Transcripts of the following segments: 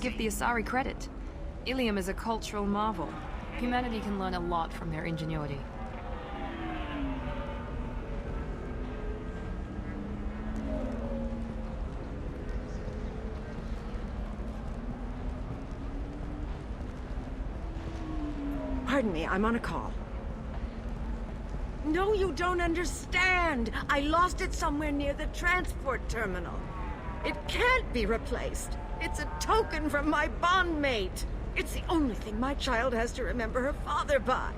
give the Asari credit. Illium is a cultural marvel. Humanity can learn a lot from their ingenuity. Pardon me, I'm on a call. No, you don't understand. I lost it somewhere near the transport terminal. It can't be replaced. It's a token from my bondmate. It's the only thing my child has to remember her father by.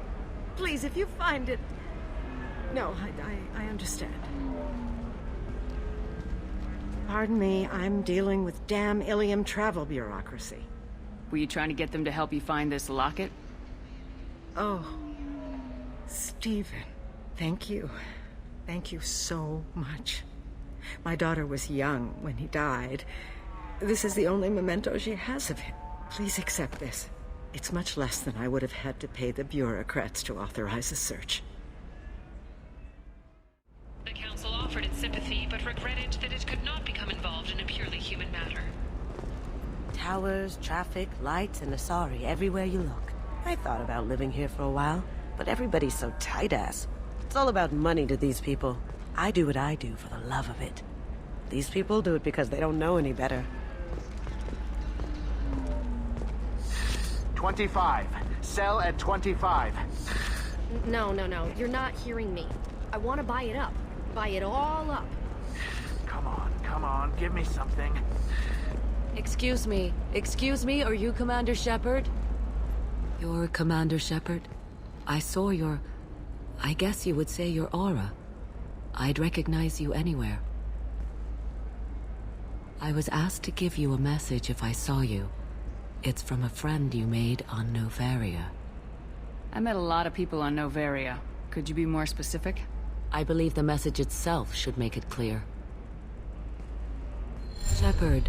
Please, if you find it... No, I understand. Pardon me, I'm dealing with damn Illium travel bureaucracy. Were you trying to get them to help you find this locket? Oh, Stephen, thank you. Thank you so much. My daughter was young when he died. This is the only memento she has of him. Please accept this. It's much less than I would have had to pay the bureaucrats to authorize a search. The Council offered its sympathy, but regretted that it could not become involved in a purely human matter. Towers, traffic, lights, and Asari everywhere you look. I thought about living here for a while, but everybody's so tight-ass. It's all about money to these people. I do what I do for the love of it. These people do it because they don't know any better. 25. Sell at 25. No. You're not hearing me. I want to buy it up. Buy it all up. Come on. Give me something. Excuse me, are you Commander Shepard? You're Commander Shepard? I saw your... I guess you would say your aura. I'd recognize you anywhere. I was asked to give you a message if I saw you. It's from a friend you made on Novaria. I met a lot of people on Novaria. Could you be more specific? I believe the message itself should make it clear. Shepard,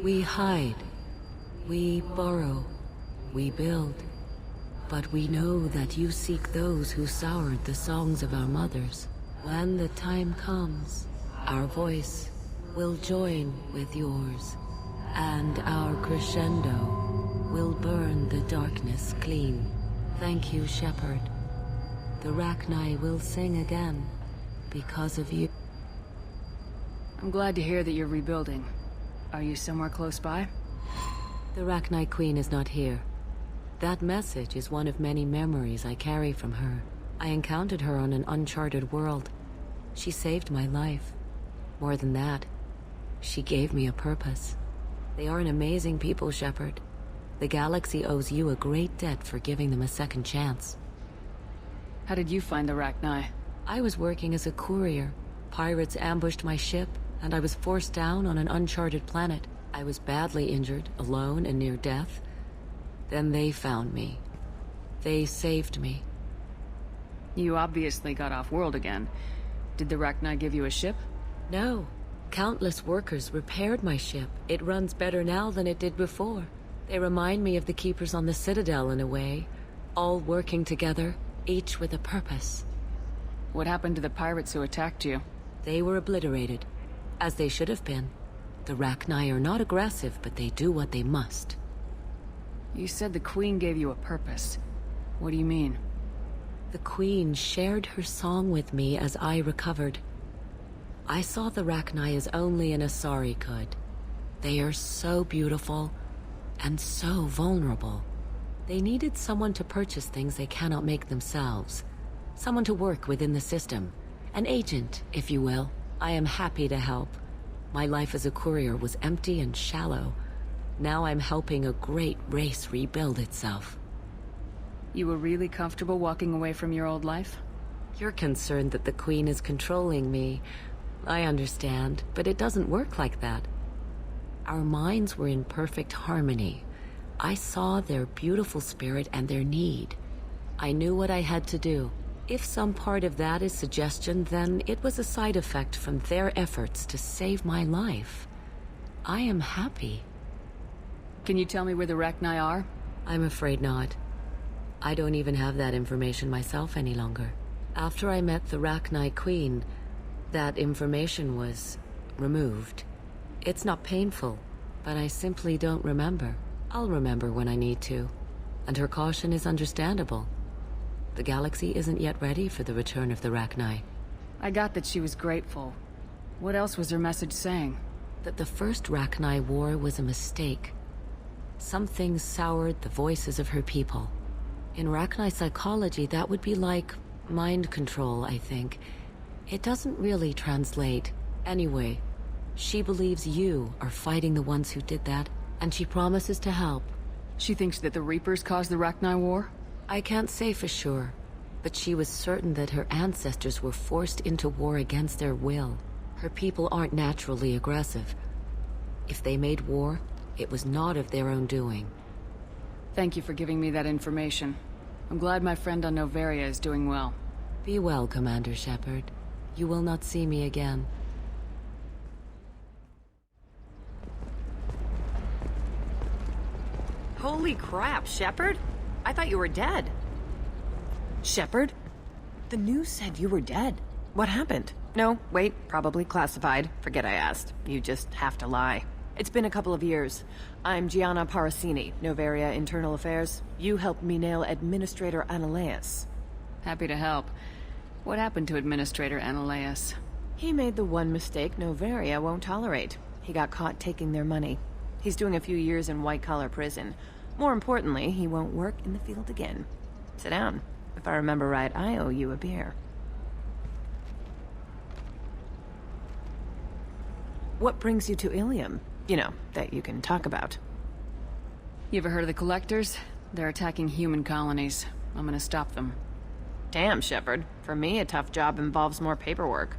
we hide. We borrow. We build. But we know that you seek those who soured the songs of our mothers. When the time comes, our voice will join with yours, and our crescendo will burn the darkness clean. Thank you, Shepard. The Rachni will sing again, because of you. I'm glad to hear that you're rebuilding. Are you somewhere close by? The Rachni Queen is not here. That message is one of many memories I carry from her. I encountered her on an uncharted world. She saved my life. More than that, she gave me a purpose. They are an amazing people, Shepard. The galaxy owes you a great debt for giving them a second chance. How did you find the Rachni? I was working as a courier. Pirates ambushed my ship, and I was forced down on an uncharted planet. I was badly injured, alone and near death. Then they found me. They saved me. You obviously got off-world again. Did the Rachni give you a ship? No. Countless workers repaired my ship. It runs better now than it did before. They remind me of the Keepers on the Citadel in a way. All working together, each with a purpose. What happened to the pirates who attacked you? They were obliterated, as they should have been. The Rachni are not aggressive, but they do what they must. You said the Queen gave you a purpose. What do you mean? The Queen shared her song with me as I recovered. I saw the Rachni as only an Asari could. They are so beautiful, and so vulnerable. They needed someone to purchase things they cannot make themselves. Someone to work within the system. An agent, if you will. I am happy to help. My life as a courier was empty and shallow. Now I'm helping a great race rebuild itself. You were really comfortable walking away from your old life? You're concerned that the Queen is controlling me. I understand, but it doesn't work like that. Our minds were in perfect harmony. I saw their beautiful spirit and their need. I knew what I had to do. If some part of that is suggestion, then it was a side effect from their efforts to save my life. I am happy. Can you tell me where the Rachni are? I'm afraid not. I don't even have that information myself any longer. After I met the Rachni Queen, that information was removed. It's not painful, but I simply don't remember. I'll remember when I need to, and her caution is understandable. The galaxy isn't yet ready for the return of the Rachni. I got that she was grateful. What else was her message saying? That the first Rachni war was a mistake. Some things soured the voices of her people. In Rachni psychology, that would be like mind control, I think. It doesn't really translate. Anyway, she believes you are fighting the ones who did that, and she promises to help. She thinks that the Reapers caused the Rachni War? I can't say for sure, but she was certain that her ancestors were forced into war against their will. Her people aren't naturally aggressive. If they made war, it was not of their own doing. Thank you for giving me that information. I'm glad my friend on Noveria is doing well. Be well, Commander Shepard. You will not see me again. Holy crap, Shepard? I thought you were dead. Shepard? The news said you were dead. What happened? No, wait, probably classified. Forget I asked. You just have to lie. It's been a couple of years. I'm Gianna Parasini, Noveria Internal Affairs. You helped me nail Administrator Analeas. Happy to help. What happened to Administrator Analeas? He made the one mistake Noveria won't tolerate. He got caught taking their money. He's doing a few years in white-collar prison. More importantly, he won't work in the field again. Sit down. If I remember right, I owe you a beer. What brings you to Illium? You know, that you can talk about. You ever heard of the Collectors? They're attacking human colonies. I'm gonna stop them. Damn, Shepard. For me, a tough job involves more paperwork.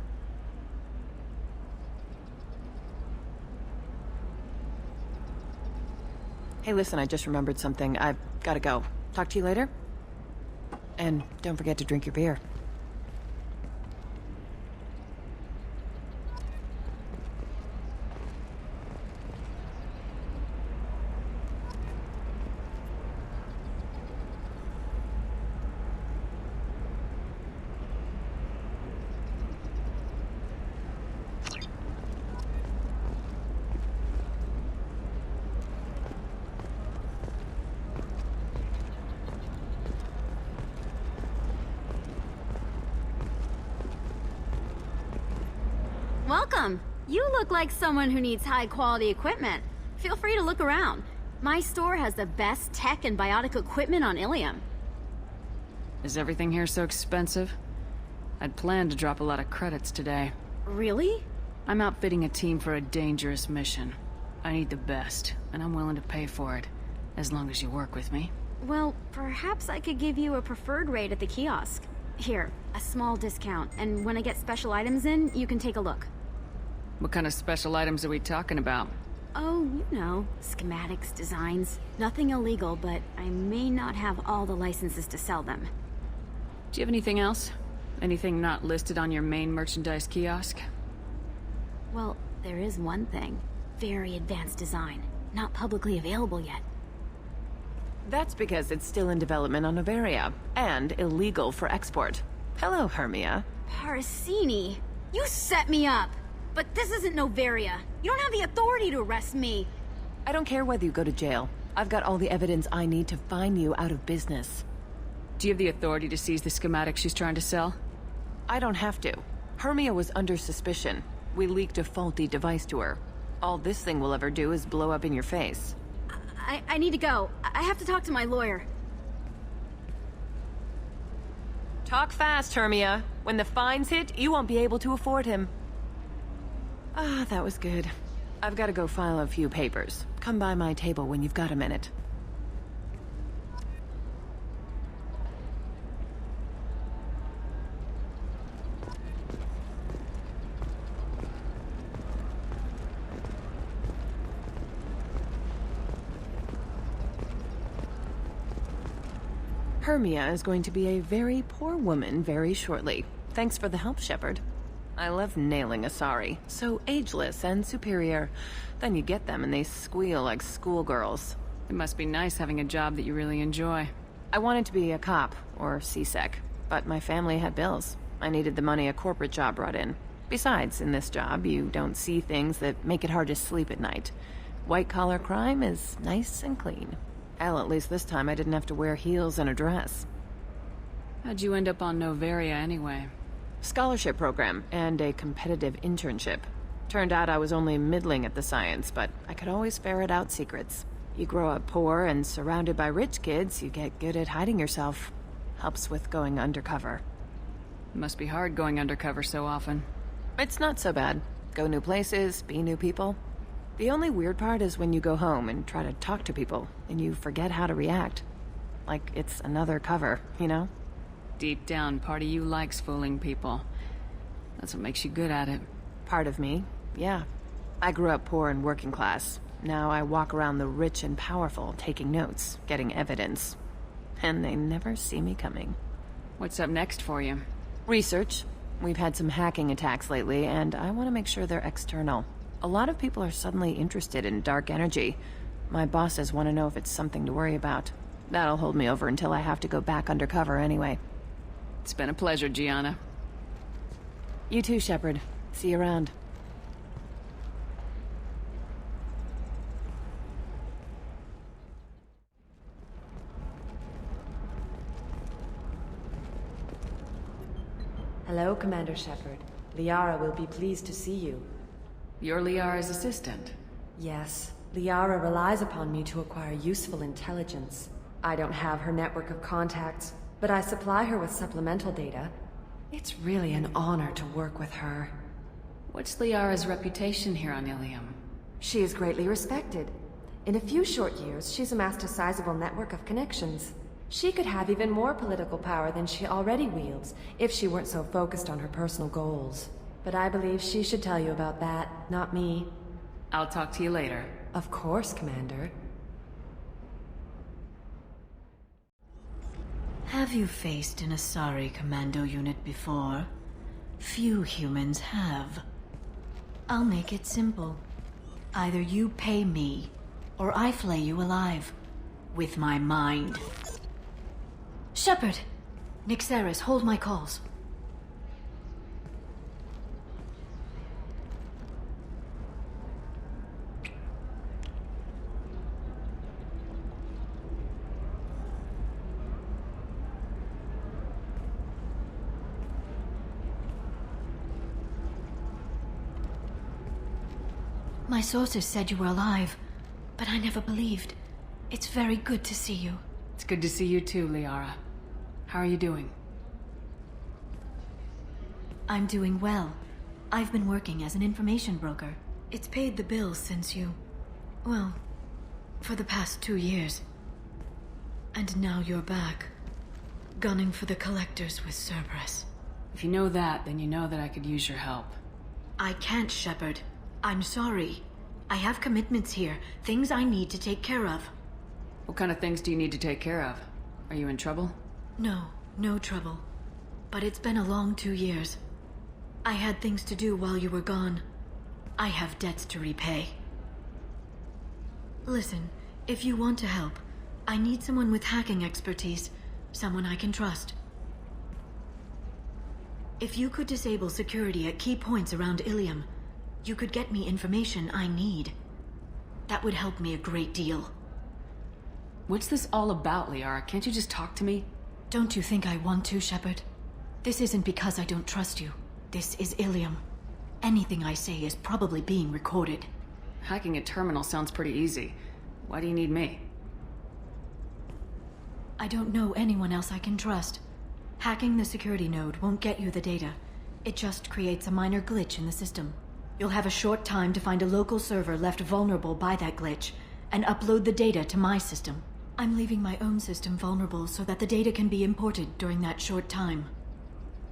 Hey, listen, I just remembered something. I've gotta go. Talk to you later? And don't forget to drink your beer. Welcome. You look like someone who needs high-quality equipment. Feel free to look around. My store has the best tech and biotic equipment on Illium. Is everything here so expensive? I'd planned to drop a lot of credits today. Really? I'm outfitting a team for a dangerous mission. I need the best, and I'm willing to pay for it, as long as you work with me. Well, perhaps I could give you a preferred rate at the kiosk. Here, a small discount, and when I get special items in, you can take a look. What kind of special items are we talking about? Oh, you know, schematics, designs. Nothing illegal, but I may not have all the licenses to sell them. Do you have anything else? Anything not listed on your main merchandise kiosk? Well, there is one thing. Very advanced design. Not publicly available yet. That's because it's still in development on Noveria, and illegal for export. Hello, Hermia. Parasini, you set me up! But this isn't Noveria. You don't have the authority to arrest me. I don't care whether you go to jail. I've got all the evidence I need to find you out of business. Do you have the authority to seize the schematic she's trying to sell? I don't have to. Hermia was under suspicion. We leaked a faulty device to her. All this thing will ever do is blow up in your face. I need to go. I have to talk to my lawyer. Talk fast, Hermia. When the fines hit, you won't be able to afford him. Ah, that was good. I've got to go file a few papers. Come by my table when you've got a minute. Hermia is going to be a very poor woman very shortly. Thanks for the help, Shepard. I love nailing Asari. So ageless and superior. Then you get them and they squeal like schoolgirls. It must be nice having a job that you really enjoy. I wanted to be a cop, or CSEC, but my family had bills. I needed the money a corporate job brought in. Besides, in this job, you don't see things that make it hard to sleep at night. White-collar crime is nice and clean. Hell, at least this time I didn't have to wear heels and a dress. How'd you end up on Noveria anyway? Scholarship program and a competitive internship. Turned out I was only middling at the science, but I could always ferret out secrets. You grow up poor and surrounded by rich kids, you get good at hiding yourself. Helps with going undercover. Must be hard going undercover so often. It's not so bad. Go new places, be new people. The only weird part is when you go home and try to talk to people, and you forget how to react. Like it's another cover, you know? Deep down, part of you likes fooling people. That's what makes you good at it. Part of me, yeah. I grew up poor and working class. Now I walk around the rich and powerful, taking notes, getting evidence. And they never see me coming. What's up next for you? Research. We've had some hacking attacks lately, and I want to make sure they're external. A lot of people are suddenly interested in dark energy. My bosses want to know if it's something to worry about. That'll hold me over until I have to go back undercover anyway. It's been a pleasure, Gianna. You too, Shepard. See you around. Hello, Commander Shepard. Liara will be pleased to see you. You're Liara's assistant. Yes, Liara relies upon me to acquire useful intelligence. I don't have her network of contacts, but I supply her with supplemental data. It's really an honor to work with her. What's Liara's reputation here on Illium? She is greatly respected. In a few short years, she's amassed a sizable network of connections. She could have even more political power than she already wields, if she weren't so focused on her personal goals. But I believe she should tell you about that, not me. I'll talk to you later. Of course, Commander. Have you faced an Asari commando unit before? Few humans have. I'll make it simple. Either you pay me, or I flay you alive. With my mind. Shepard! Nixeris, hold my calls. My sources said you were alive, but I never believed. It's very good to see you. It's good to see you too, Liara. How are you doing? I'm doing well. I've been working as an information broker. It's paid the bills since you... well, for the past 2 years. And now you're back, gunning for the collectors with Cerberus. If you know that, then you know that I could use your help. I can't, Shepard. I'm sorry. I have commitments here, things I need to take care of. What kind of things do you need to take care of? Are you in trouble? No trouble. But it's been a long 2 years. I had things to do while you were gone. I have debts to repay. Listen, if you want to help, I need someone with hacking expertise. Someone I can trust. If you could disable security at key points around Illium, you could get me information I need. That would help me a great deal. What's this all about, Liara? Can't you just talk to me? Don't you think I want to, Shepard? This isn't because I don't trust you. This is Illium. Anything I say is probably being recorded. Hacking a terminal sounds pretty easy. Why do you need me? I don't know anyone else I can trust. Hacking the security node won't get you the data. It just creates a minor glitch in the system. You'll have a short time to find a local server left vulnerable by that glitch, and upload the data to my system. I'm leaving my own system vulnerable so that the data can be imported during that short time.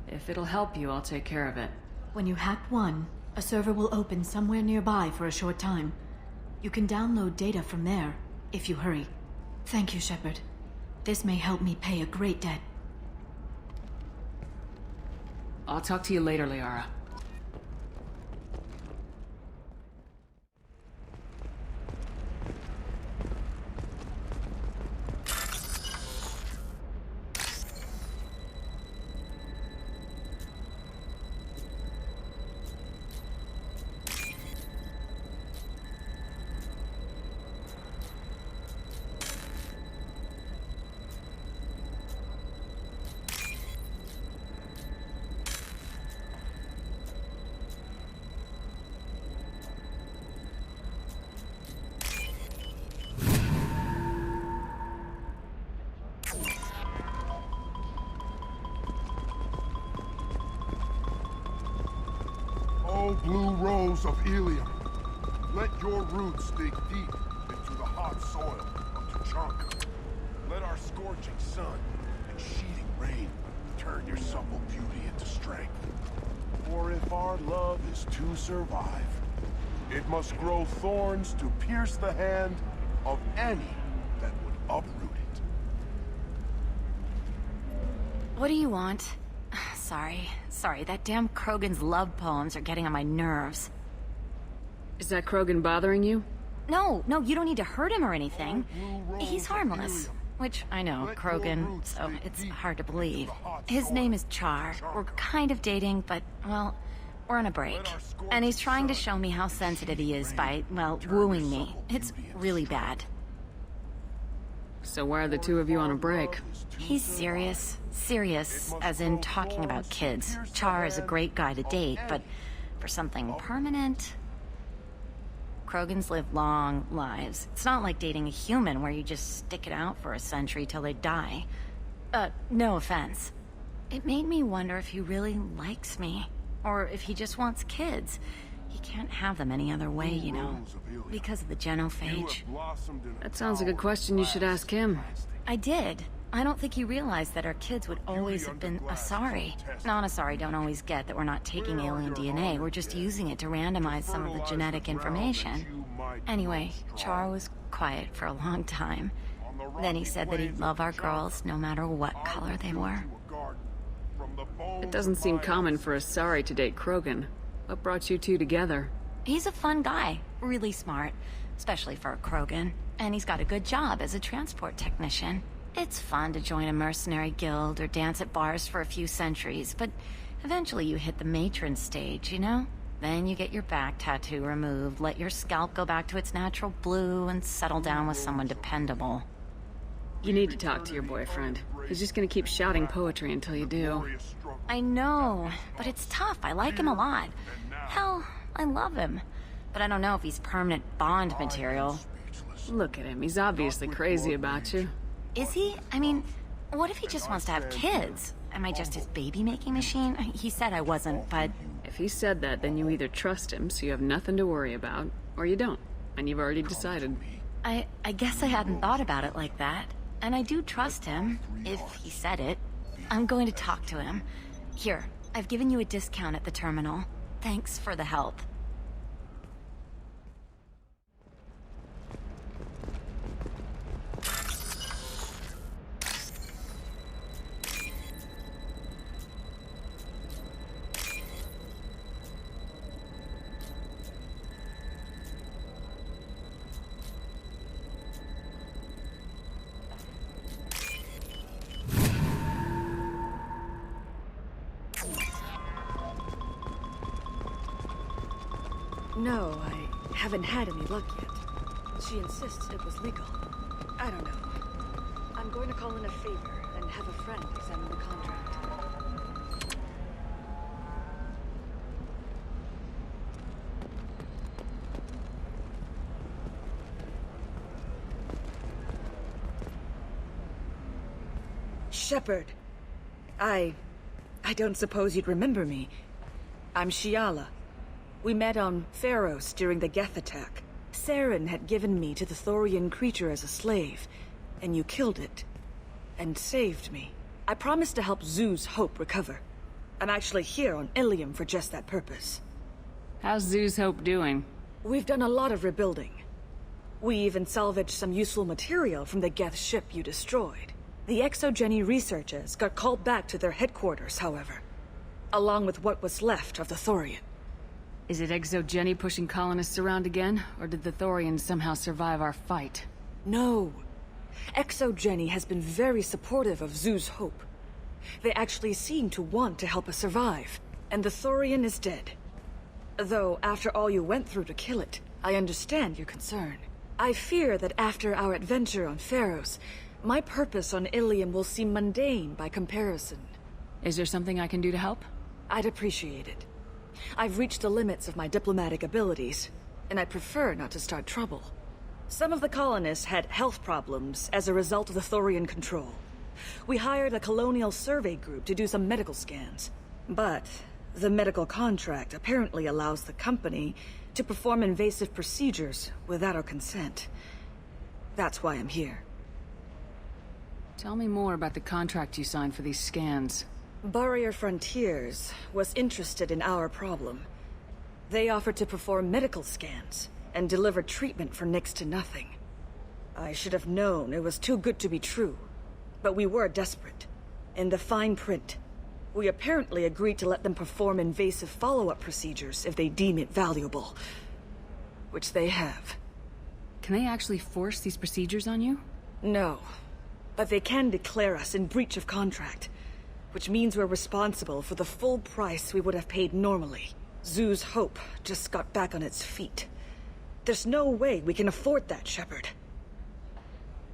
If it'll help you, I'll take care of it. When you hack one, a server will open somewhere nearby for a short time. You can download data from there, if you hurry. Thank you, Shepard. This may help me pay a great debt. I'll talk to you later, Liara. blue rose of Illium. Let your roots dig deep into the hot soil of Tuchanka. Let our scorching sun and sheeting rain turn your supple beauty into strength. For if our love is to survive, it must grow thorns to pierce the hand of any that would uproot it. What do you want? Sorry, that damn Krogan's love poems are getting on my nerves. Is that Krogan bothering you? No, you don't need to hurt him or anything. He's harmless. Which, I know, Krogan, so it's hard to believe. His name is Char. We're kind of dating, but, well, we're on a break. And he's trying to show me how sensitive he is by, well, wooing me. It's really bad. So why are the two of you on a break? He's serious. Serious, as in talking about kids. Char is a great guy to date, but for something permanent... Krogans live long lives. It's not like dating a human where you just stick it out for a century till they die. No offense. It made me wonder if he really likes me. Or if he just wants kids. He can't have them any other way, you know. Because of the genophage. That sounds like a question you should ask him. I did. I don't think he realized that our kids would always have been Asari. Non-Asari don't always get that we're not taking alien DNA, we're just using it to randomize some of the genetic information. Anyway, Char was quiet for a long time. Then he said that he'd love our girls no matter what color they were. It doesn't seem common for Asari to date Krogan. What brought you two together? He's a fun guy, really smart, especially for a Krogan. And he's got a good job as a transport technician. It's fun to join a mercenary guild or dance at bars for a few centuries, but eventually you hit the matron stage, you know? Then you get your back tattoo removed, let your scalp go back to its natural blue, and settle down with someone dependable. You need to talk to your boyfriend. He's just gonna keep shouting poetry until you do. I know, but it's tough. I like him a lot. Hell, I love him. But I don't know if he's permanent Bond material. Look at him, he's obviously crazy about you. Is he? I mean, what if he just wants to have kids? Am I just his baby-making machine? He said I wasn't, but... If he said that, then you either trust him, so you have nothing to worry about, or you don't, and you've already decided. I guess I hadn't thought about it like that. And I do trust him, if he said it. I'm going to talk to him. Here, I've given you a discount at the terminal. Thanks for the help. No, I haven't had any luck yet. She insists it was legal. I don't know. I'm going to call in a favor and have a friend examine the contract. Shepard. I don't suppose you'd remember me. I'm Shiala. We met on Pharos during the Geth attack. Saren had given me to the Thorian creature as a slave, and you killed it. And saved me. I promised to help Zoo's Hope recover. I'm actually here on Illium for just that purpose. How's Zoo's Hope doing? We've done a lot of rebuilding. We even salvaged some useful material from the Geth ship you destroyed. The Exogeny researchers got called back to their headquarters, however. Along with what was left of the Thorian. Is it Exogeny pushing colonists around again, or did the Thorians somehow survive our fight? No. Exogeny has been very supportive of Zoo's Hope. They actually seem to want to help us survive, and the Thorian is dead. Though, after all you went through to kill it, I understand your concern. I fear that after our adventure on Pharos, my purpose on Illium will seem mundane by comparison. Is there something I can do to help? I'd appreciate it. I've reached the limits of my diplomatic abilities, and I prefer not to start trouble. Some of the colonists had health problems as a result of the Thorian control. We hired a colonial survey group to do some medical scans. But The medical contract apparently allows the company to perform invasive procedures without our consent. That's why I'm here. Tell me more about the contract you signed for these scans. Barrier Frontiers was interested in our problem. They offered to perform medical scans and deliver treatment for next to nothing. I should have known it was too good to be true, but we were desperate. In the fine print, we apparently agreed to let them perform invasive follow-up procedures if they deem it valuable. Which they have. Can they actually force these procedures on you? No. But they can declare us in breach of contract, which means we're responsible for the full price we would have paid normally. Zoo's Hope just got back on its feet. There's no way we can afford that, Shepard.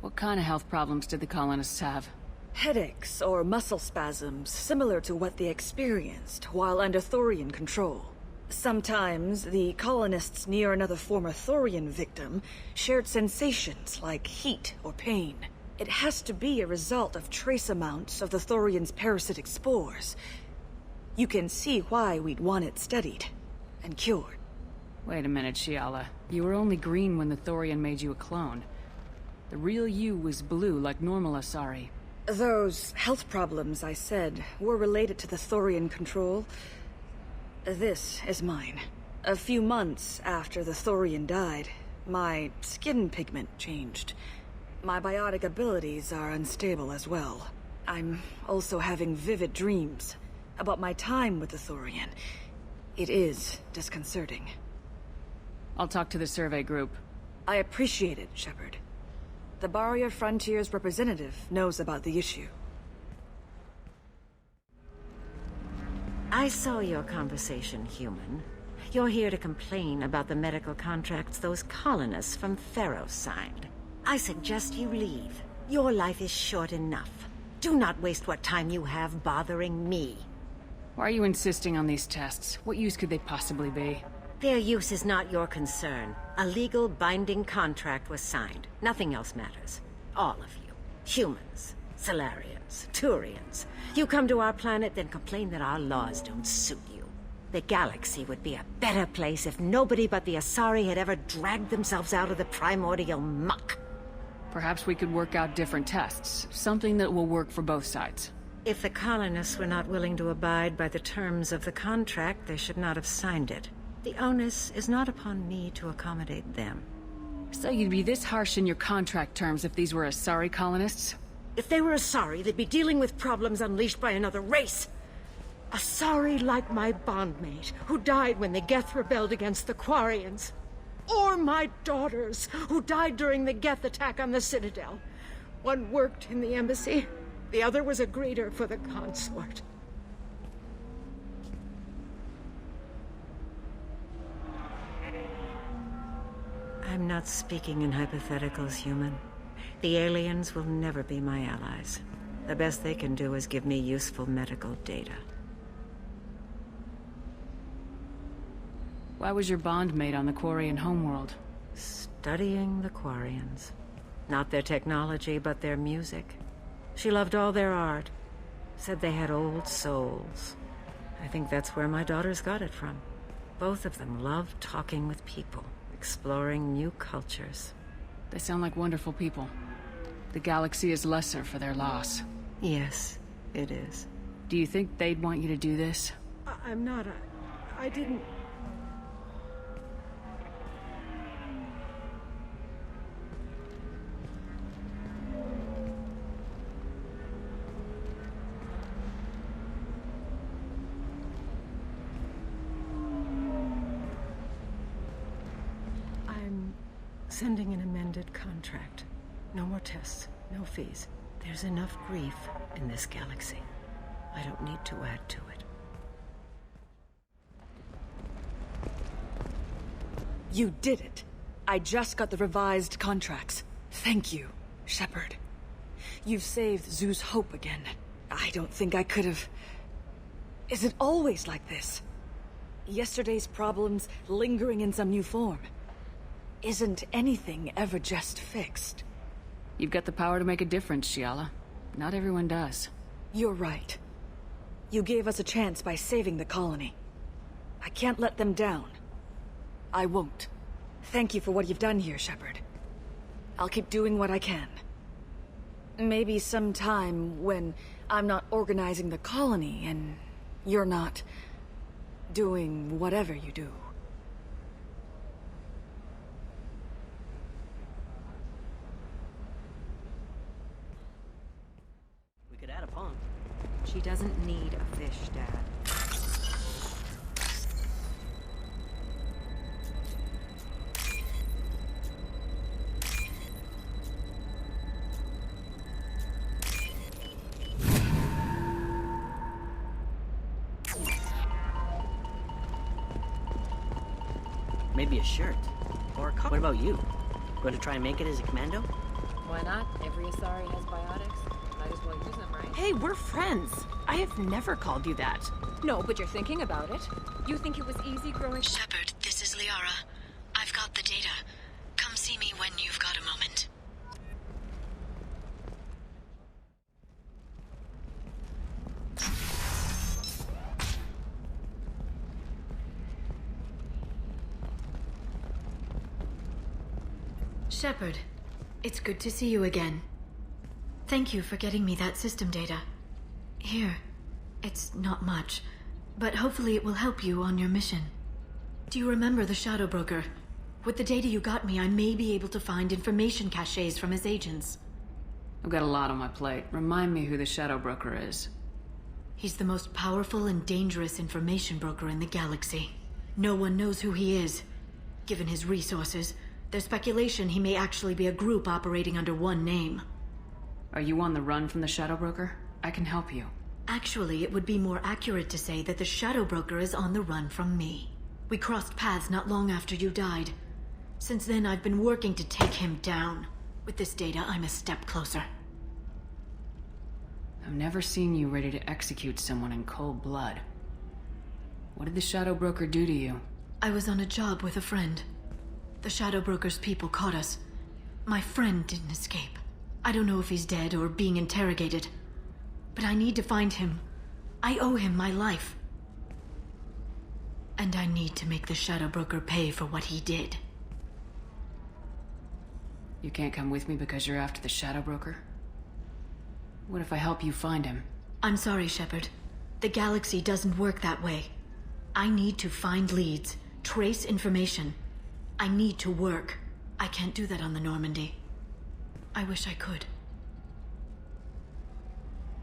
What kind of health problems did the colonists have? Headaches or muscle spasms, similar to what they experienced while under Thorian control. Sometimes, the colonists near another former Thorian victim shared sensations like heat or pain. It has to be a result of trace amounts of the Thorian's parasitic spores. You can see why we'd want it studied and cured. Wait a minute, Shiala. You were only green when the Thorian made you a clone. The real you was blue like normal Asari. Those health problems I said were related to the Thorian control. This is mine. A few months after the Thorian died, my skin pigment changed. My biotic abilities are unstable as well. I'm also having vivid dreams about my time with the Thorian. It is disconcerting. I'll talk to the survey group. I appreciate it, Shepard. The Barrier Frontiers representative knows about the issue. I saw your conversation, human. You're here to complain about the medical contracts those colonists from Theros signed. I suggest you leave. Your life is short enough. Do not waste what time you have bothering me. Why are you insisting on these tests? What use could they possibly be? Their use is not your concern. A legal binding contract was signed. Nothing else matters. All of you. Humans, Solarians, Turians. You come to our planet, then complain that our laws don't suit you. The galaxy would be a better place if nobody but the Asari had ever dragged themselves out of the primordial muck. Perhaps we could work out different tests. Something that will work for both sides. If the colonists were not willing to abide by the terms of the contract, they should not have signed it. The onus is not upon me to accommodate them. So you'd be this harsh in your contract terms if these were Asari colonists? If they were Asari, they'd be dealing with problems unleashed by another race. Asari like my bondmate, who died when the Geth rebelled against the Quarians. Or my daughters, who died during the Geth attack on the Citadel. One worked in the embassy, the other was a greeter for the consort. I'm not speaking in hypotheticals, human. The aliens will never be my allies. The best they can do is give me useful medical data. Why was your bondmate on the Quarian homeworld? Studying the Quarians. Not their technology, but their music. She loved all their art. Said they had old souls. I think that's where my daughters got it from. Both of them loved talking with people. Exploring new cultures. They sound like wonderful people. The galaxy is lesser for their loss. Yes, it is. Do you think they'd want you to do this? I'm not. I didn't... Sending an amended contract. No more tests, no fees. There's enough grief in this galaxy. I don't need to add to it. You did it. I just got the revised contracts. Thank you, Shepard. You've saved Zoo's hope again. I don't think I could have... Is it always like this? Yesterday's problems lingering in some new form. Isn't anything ever just fixed? You've got the power to make a difference, Shiala. Not everyone does. You're right. You gave us a chance by saving the colony. I can't let them down. I won't. Thank you for what you've done here, Shepard. I'll keep doing what I can. Maybe sometime when I'm not organizing the colony and you're not doing whatever you do. We could add a pond. She doesn't need a fish, Dad. Maybe a shirt. Or a cup. What about you? Going to try and make it as a commando? Why not? Every Asari has biotics. Might as well use them, right? Hey, we're friends. I have never called you that. No, but you're thinking about it. You think it was easy growing... Shepard, this is Liara. I've got the data. Come see me when you've got a moment. Shepard, it's good to see you again. Thank you for getting me that system data. Here, it's not much, but hopefully it will help you on your mission. Do you remember the Shadow Broker? With the data you got me, I may be able to find information caches from his agents. I've got a lot on my plate. Remind me who the Shadow Broker is. He's the most powerful and dangerous information broker in the galaxy. No one knows who he is. Given his resources, there's speculation he may actually be a group operating under one name. Are you on the run from the Shadow Broker? I can help you. Actually, it would be more accurate to say that the Shadow Broker is on the run from me. We crossed paths not long after you died. Since then, I've been working to take him down. With this data, I'm a step closer. I've never seen you ready to execute someone in cold blood. What did the Shadow Broker do to you? I was on a job with a friend. The Shadow Broker's people caught us. My friend didn't escape. I don't know if he's dead or being interrogated. But I need to find him. I owe him my life. And I need to make the Shadow Broker pay for what he did. You can't come with me because you're after the Shadow Broker? What if I help you find him? I'm sorry, Shepard. The galaxy doesn't work that way. I need to find leads, trace information. I need to work. I can't do that on the Normandy. I wish I could.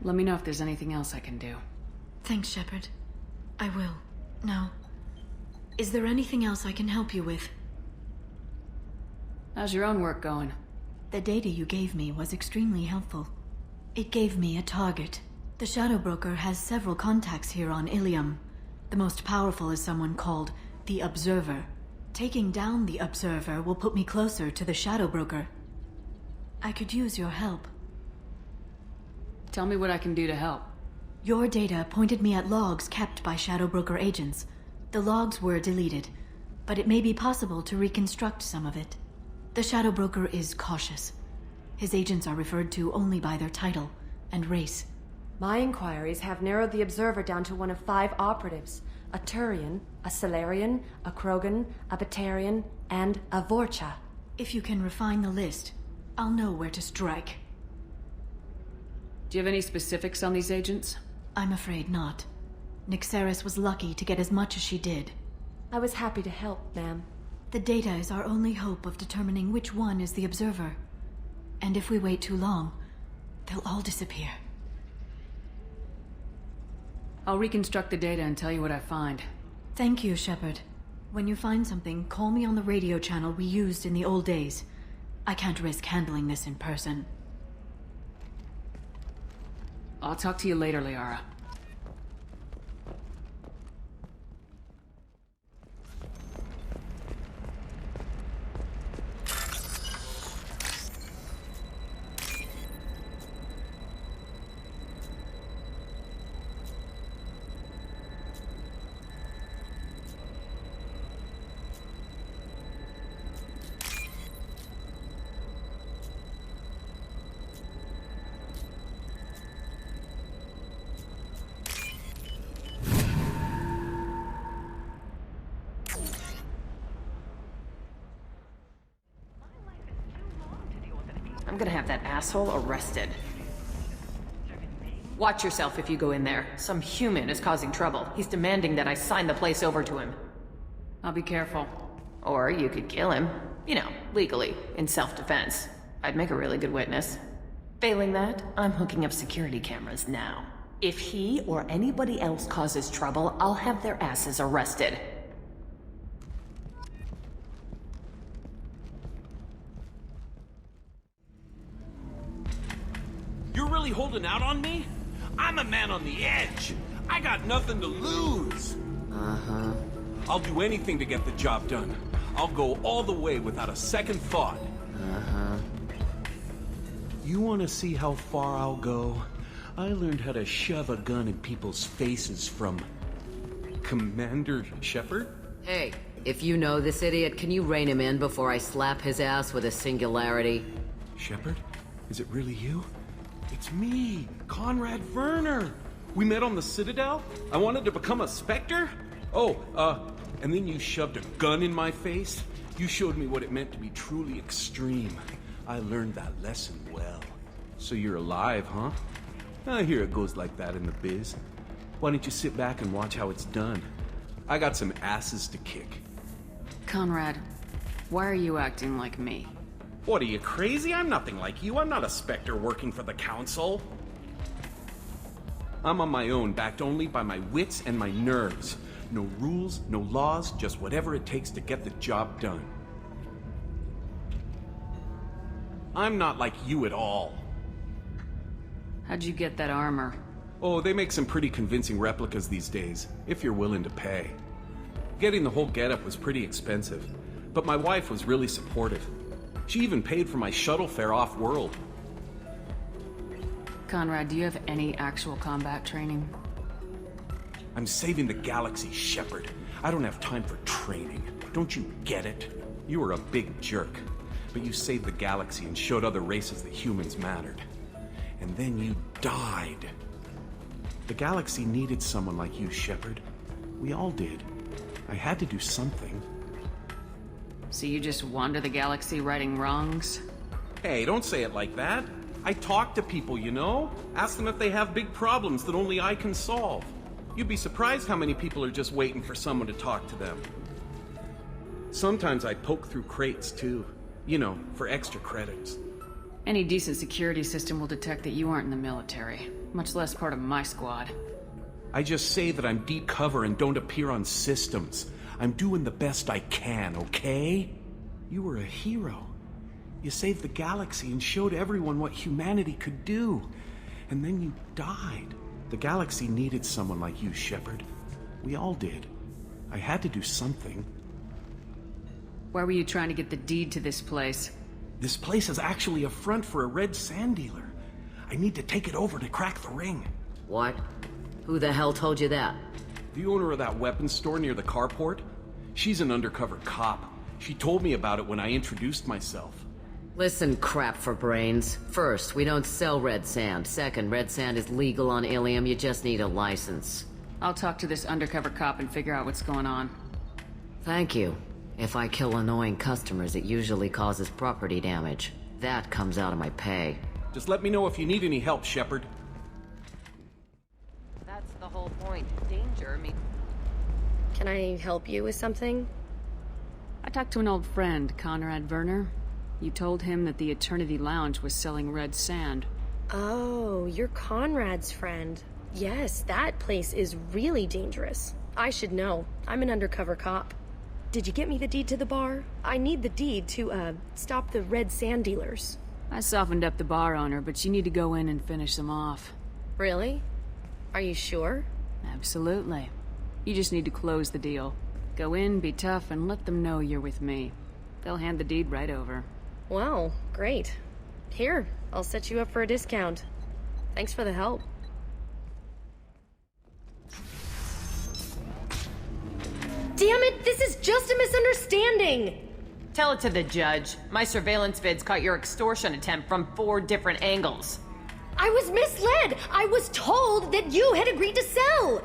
Let me know if there's anything else I can do. Thanks, Shepard. I will. Now, is there anything else I can help you with? How's your own work going? The data you gave me was extremely helpful. It gave me a target. The Shadow Broker has several contacts here on Illium. The most powerful is someone called the Observer. Taking down the Observer will put me closer to the Shadow Broker. I could use your help. Tell me what I can do to help. Your data pointed me at logs kept by Shadow Broker agents. The logs were deleted, but it may be possible to reconstruct some of it. The Shadow Broker is cautious. His agents are referred to only by their title and race. My inquiries have narrowed the Observer down to one of 5 operatives. A Turian, a Salarian, a Krogan, a Batarian, and a Vorcha. If you can refine the list, I'll know where to strike. Do you have any specifics on these agents? I'm afraid not. Nyxeris was lucky to get as much as she did. I was happy to help, ma'am. The data is our only hope of determining which one is the Observer. And if we wait too long, they'll all disappear. I'll reconstruct the data and tell you what I find. Thank you, Shepard. When you find something, call me on the radio channel we used in the old days. I can't risk handling this in person. I'll talk to you later, Liara. I'm gonna have that asshole arrested. Watch yourself if you go in there. Some human is causing trouble. He's demanding that I sign the place over to him. I'll be careful. Or you could kill him. You know, legally, in self-defense. I'd make a really good witness. Failing that, I'm hooking up security cameras now. If he or anybody else causes trouble, I'll have their asses arrested. You're really holding out on me? I'm a man on the edge. I got nothing to lose. Uh-huh. I'll do anything to get the job done. I'll go all the way without a second thought. Uh-huh. You want to see how far I'll go? I learned how to shove a gun in people's faces from... Commander Shepard? Hey, if you know this idiot, can you rein him in before I slap his ass with a singularity? Shepard? Is it really you? It's me, Conrad Werner. We met on the Citadel. I wanted to become a Spectre. Oh, and then you shoved a gun in my face. You showed me what it meant to be truly extreme. I learned that lesson well. So you're alive, huh? I hear it goes like that in the biz. Why don't you sit back and watch how it's done? I got some asses to kick. Conrad, why are you acting like me? What, are you crazy? I'm nothing like you. I'm not a Spectre working for the Council. I'm on my own, backed only by my wits and my nerves. No rules, no laws, just whatever it takes to get the job done. I'm not like you at all. How'd you get that armor? Oh, they make some pretty convincing replicas these days, if you're willing to pay. Getting the whole getup was pretty expensive, but my wife was really supportive. She even paid for my shuttle fare off-world. Conrad, do you have any actual combat training? I'm saving the galaxy, Shepard. I don't have time for training. Don't you get it? You were a big jerk, but you saved the galaxy and showed other races that humans mattered. And then you died. The galaxy needed someone like you, Shepard. We all did. I had to do something. So you just wander the galaxy righting wrongs? Hey, don't say it like that. I talk to people, you know? Ask them if they have big problems that only I can solve. You'd be surprised how many people are just waiting for someone to talk to them. Sometimes I poke through crates, too. You know, for extra credits. Any decent security system will detect that you aren't in the military, much less part of my squad. I just say that I'm deep cover and don't appear on systems. I'm doing the best I can, okay? You were a hero. You saved the galaxy and showed everyone what humanity could do. And then you died. The galaxy needed someone like you, Shepard. We all did. I had to do something. Why were you trying to get the deed to this place? This place is actually a front for a red sand dealer. I need to take it over to crack the ring. What? Who the hell told you that? The owner of that weapons store near the carport. She's an undercover cop. She told me about it when I introduced myself. Listen, crap for brains. First, we don't sell red sand. Second, red sand is legal on Illium. You just need a license. I'll talk to this undercover cop and figure out what's going on. Thank you. If I kill annoying customers, it usually causes property damage. That comes out of my pay. Just let me know if you need any help, Shepard. That's the whole point. Danger means... Can I help you with something? I talked to an old friend, Conrad Werner. You told him that the Eternity Lounge was selling red sand. Oh, you're Conrad's friend. Yes, that place is really dangerous. I should know. I'm an undercover cop. Did you get me the deed to the bar? I need the deed to, stop the red sand dealers. I softened up the bar owner, but you need to go in and finish them off. Really? Are you sure? Absolutely. You just need to close the deal. Go in, be tough, and let them know you're with me. They'll hand the deed right over. Wow, great. Here, I'll set you up for a discount. Thanks for the help. Damn it, this is just a misunderstanding! Tell it to the judge. My surveillance vids caught your extortion attempt from 4 different angles. I was misled! I was told that you had agreed to sell!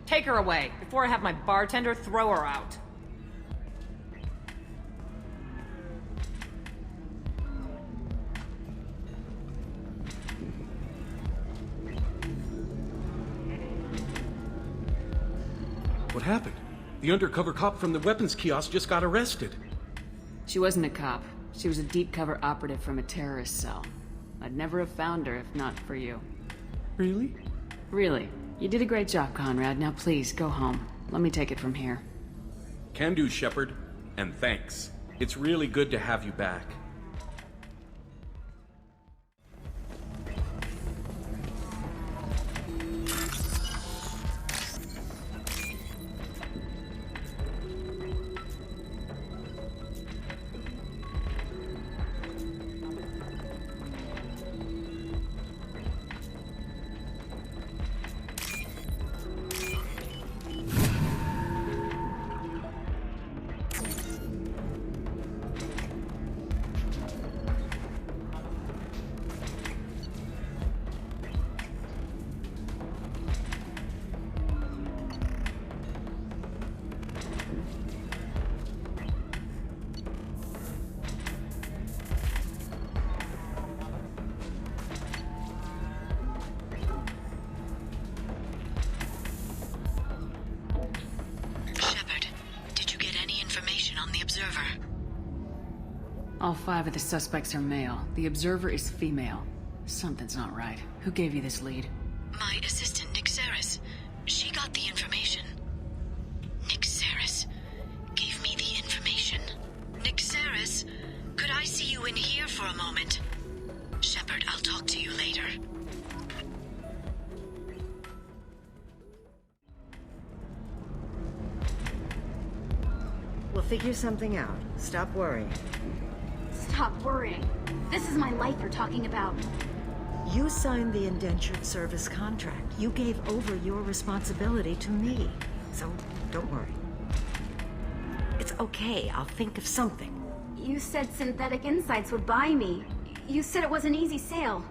Take her away, before I have my bartender throw her out. What happened? The undercover cop from the weapons kiosk just got arrested. She wasn't a cop. She was a deep cover operative from a terrorist cell. I'd never have found her if not for you. Really? Really. You did a great job, Conrad. Now please, go home. Let me take it from here. Can do, Shepard. And thanks. It's really good to have you back. All 5 of the suspects are male. The observer is female. Something's not right. Who gave you this lead? My assistant, Nick Saris. She got the information. Nick Saris gave me the information. Nick Saris, could I see you in here for a moment? Shepard, I'll talk to you later. We'll figure something out. Stop worrying. Stop worrying. This is my life you're talking about. You signed the indentured service contract. You gave over your responsibility to me. So, don't worry. It's okay. I'll think of something. You said Synthetic Insights would buy me. You said it was an easy sale.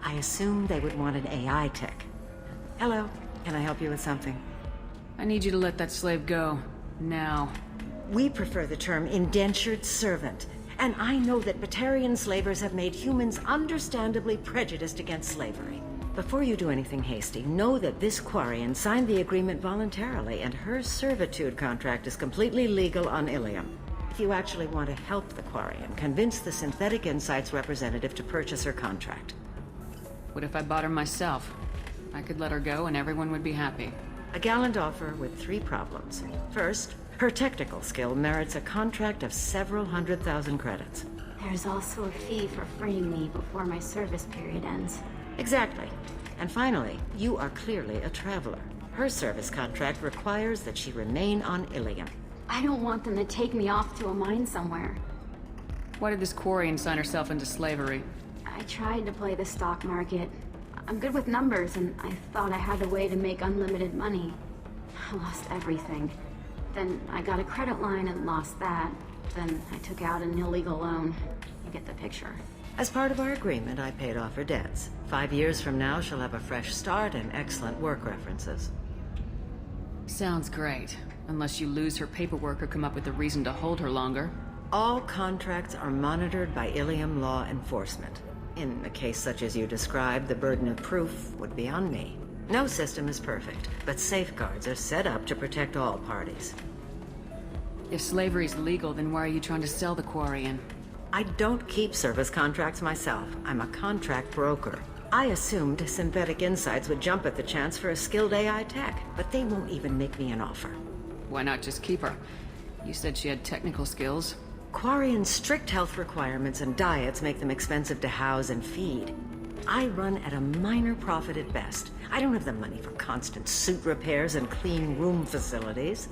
I assumed they would want an AI tech. Hello. Can I help you with something? I need you to let that slave go. Now. We prefer the term indentured servant. And I know that Batarian slavers have made humans understandably prejudiced against slavery. Before you do anything hasty, know that this Quarian signed the agreement voluntarily, and her servitude contract is completely legal on Illium. If you actually want to help the Quarian, convince the Synthetic Insights representative to purchase her contract. What if I bought her myself? I could let her go and everyone would be happy. A gallant offer with 3 problems. First, her technical skill merits a contract of several 100,000 credits. There's also a fee for freeing me before my service period ends. Exactly. And finally, you are clearly a traveler. Her service contract requires that she remain on Illium. I don't want them to take me off to a mine somewhere. Why did this Quarian sign herself into slavery? I tried to play the stock market. I'm good with numbers, and I thought I had a way to make unlimited money. I lost everything. Then I got a credit line and lost that. Then I took out an illegal loan. You get the picture. As part of our agreement, I paid off her debts. 5 years from now, she'll have a fresh start and excellent work references. Sounds great. Unless you lose her paperwork or come up with a reason to hold her longer. All contracts are monitored by Illium law enforcement. In a case such as you described, the burden of proof would be on me. No system is perfect, but safeguards are set up to protect all parties. If slavery's legal, then why are you trying to sell the Quarian? I don't keep service contracts myself. I'm a contract broker. I assumed Synthetic Insights would jump at the chance for a skilled AI tech, but they won't even make me an offer. Why not just keep her? You said she had technical skills. Quarian's strict health requirements and diets make them expensive to house and feed. I run at a minor profit at best. I don't have the money for constant suit repairs and clean room facilities.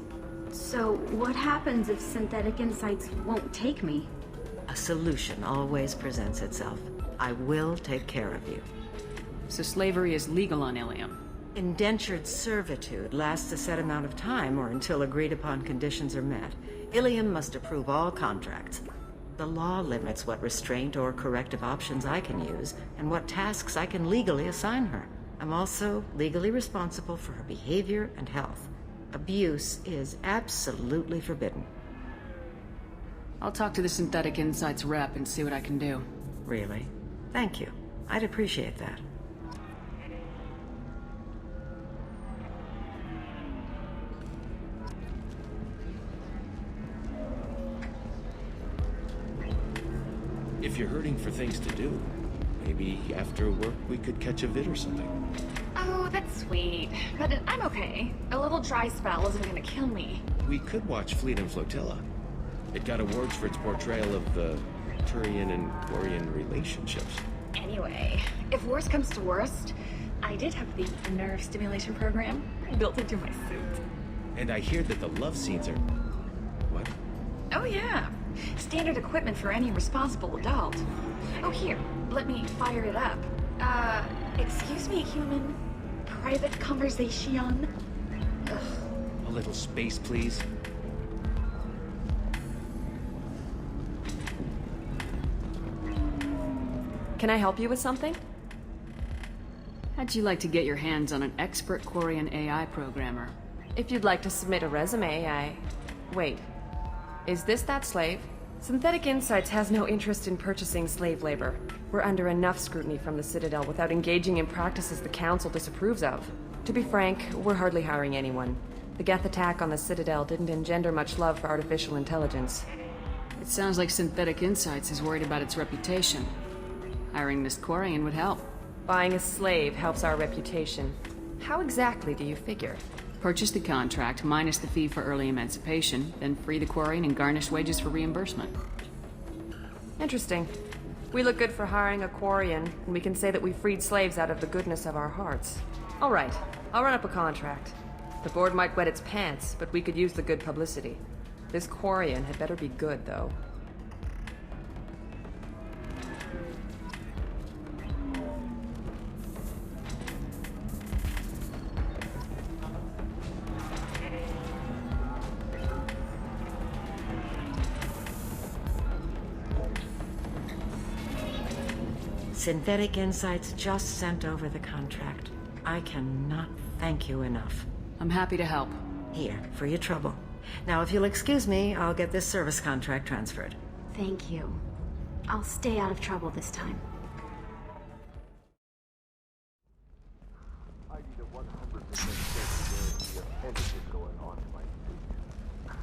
So, what happens if Synthetic Insights won't take me? A solution always presents itself. I will take care of you. So slavery is legal on Illium? Indentured servitude lasts a set amount of time or until agreed-upon conditions are met. Illium must approve all contracts. The law limits what restraint or corrective options I can use, and what tasks I can legally assign her. I'm also legally responsible for her behavior and health. Abuse is absolutely forbidden. I'll talk to the Synthetic Insights rep and see what I can do. Really? Thank you. I'd appreciate that. you're hurting for things to do, maybe after work we could catch a vid or something. Oh, that's sweet. But I'm okay. A little dry spell isn't gonna kill me. We could watch Fleet and Flotilla. It got awards for its portrayal of the Turian and Quarian relationships. Anyway, if worst comes to worst, I did have the nerve stimulation program built into my suit. And I hear that the love scenes are... What? Oh yeah. Standard equipment for any responsible adult. Oh here, let me fire it up. Excuse me, human. Private conversation? Ugh. A little space, please. Can I help you with something? How'd you like to get your hands on an expert Quarian AI programmer? If you'd like to submit a resume, Wait. Is this that slave? Synthetic Insights has no interest in purchasing slave labor. We're under enough scrutiny from the Citadel without engaging in practices the Council disapproves of. To be frank, we're hardly hiring anyone. The Geth attack on the Citadel didn't engender much love for artificial intelligence. It sounds like Synthetic Insights is worried about its reputation. Hiring this Quarian would help. Buying a slave helps our reputation. How exactly do you figure? Purchase the contract, minus the fee for early emancipation, then free the Quarian and garnish wages for reimbursement. Interesting. We look good for hiring a Quarian, and we can say that we freed slaves out of the goodness of our hearts. All right, I'll run up a contract. The board might wet its pants, but we could use the good publicity. This Quarian had better be good, though. Synthetic Insights just sent over the contract. I cannot thank you enough. I'm happy to help. Here, for your trouble. Now, if you'll excuse me, I'll get this service contract transferred. Thank you. I'll stay out of trouble this time. I need a 100% certainty of anything going on in my suit.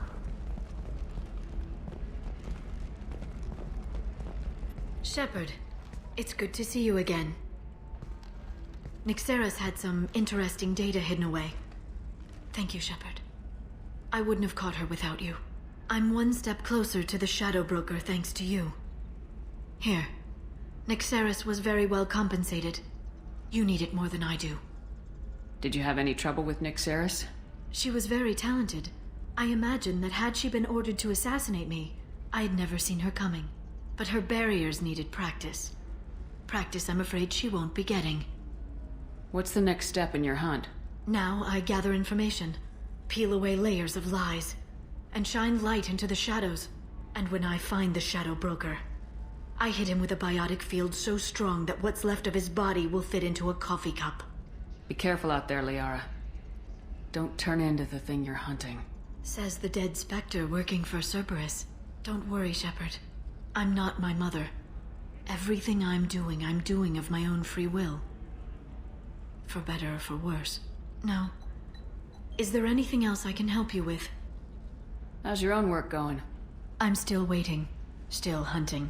Shepard, it's good to see you again. Nyxeris had some interesting data hidden away. Thank you, Shepard. I wouldn't have caught her without you. I'm one step closer to the Shadow Broker thanks to you. Here. Nyxeris was very well compensated. You need it more than I do. Did you have any trouble with Nyxeris? She was very talented. I imagine that had she been ordered to assassinate me, I'd never seen her coming. But her barriers needed practice. Practice I'm afraid she won't be getting. What's the next step in your hunt? Now I gather information, peel away layers of lies, and shine light into the shadows. And when I find the Shadow Broker, I hit him with a biotic field so strong that what's left of his body will fit into a coffee cup. Be careful out there, Liara. Don't turn into the thing you're hunting. Says the dead Spectre working for Cerberus. Don't worry, Shepard. I'm not my mother. Everything I'm doing of my own free will. For better or for worse. Now, is there anything else I can help you with? How's your own work going? I'm still waiting. Still hunting.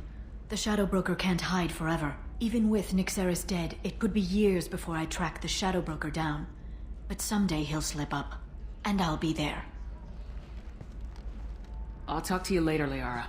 The Shadow Broker can't hide forever. Even with Nyxeris dead, it could be years before I track the Shadow Broker down. But someday he'll slip up. And I'll be there. I'll talk to you later, Liara.